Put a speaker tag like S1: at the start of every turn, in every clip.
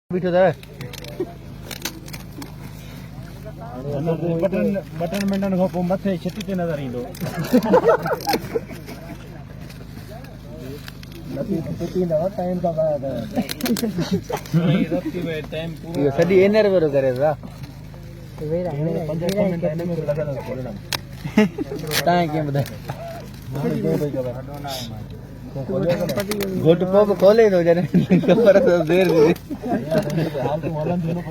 S1: बीठो था
S2: बटन मंडन को मथे छती ते नजर ईंदो नती छती ना टाइम का बाद रत्ती में टाइम पूरा
S1: ये सदी एनर वेरो करे था
S2: वेरा 15 मिनट टाइम में लगा था खोलना
S1: ताए के बता गोट पो खोले तो जने खबर तो देर दी
S2: हाल तो हलन दोनों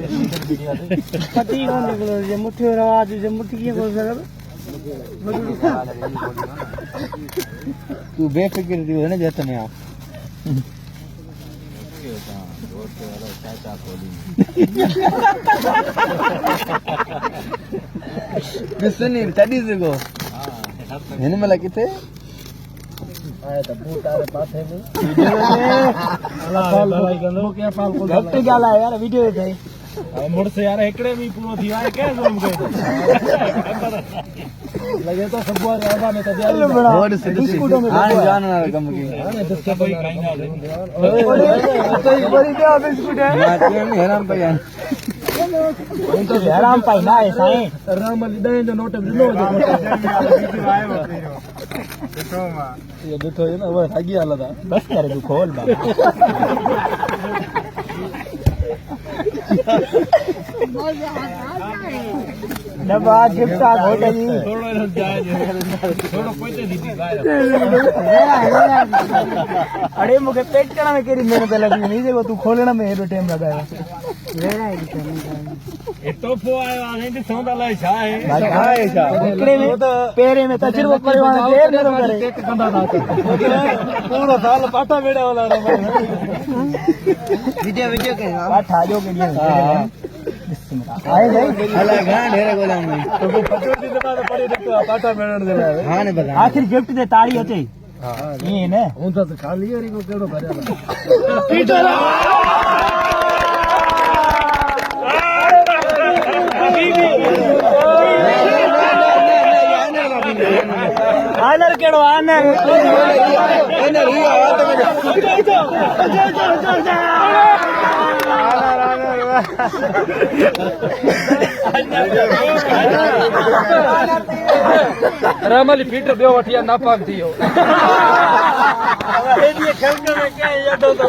S3: पति कौन निकलो जे मुट्ठी आवाज जे मुट्ठी की बोल सकब
S1: तू बेफिक्र थी है ना जत में आप बिसनी तड़ी से को है ना मला किथे
S2: आया तो बूटारे पासे में
S3: अल्लाह फाल
S2: गलो क्या फाल को
S3: घट गाला यार वीडियो थे
S2: मुड़ से यार एकड़े में पूरो थी आए क्या जोम के लगे तो सब रावा में तो
S1: रोड से
S3: बिस्कुटों में
S1: आने जाने वाला कम की
S2: आने दस्ते भाई खाइना
S3: ओए बड़ी क्या बिस्कुट है
S1: माते में हैरान पे जान
S3: तो हराम पाई ना है साईं
S2: राम लिदे जो नोट मिलो जो ये देखो ये ना वो भागी आला था
S3: बस करे तू खोल बा डबा गिफ्ट आ होटल जी
S2: थोड़ो न जाए थोड़ो पोते दीदी बाहर
S3: अरे मुके पेट करा में केरी मेहनत लगी नहीं देखो तू खोलना में हेडो टाइम लगाया वेरा है
S2: ए तोहफो आयो आहे ने सौदा लाए छा है
S3: एकड़े में पेरे में तजुर्बो करे वाला देर न करे
S2: एक कंदा ना पूरा साल पाटा बेड़ा वाला
S1: वीडियो के
S3: पाठा जो के लिए आए भाई
S1: हला गांड ढेरे गोला में
S2: तो पचोड़ी दे बाद पड़ी देखो पाटा बेड़न दे
S1: हां ने बता
S3: आखिर गिफ्ट दे ताली अचे ये ने
S2: हूं तो खाली हरी को केड़ो भरया
S3: आनर केड़ो आनर
S1: एनर ही आवाज
S2: रामली फीटर बियो वठिया ना पाक थियो
S3: ये खंग में क्या यादो तो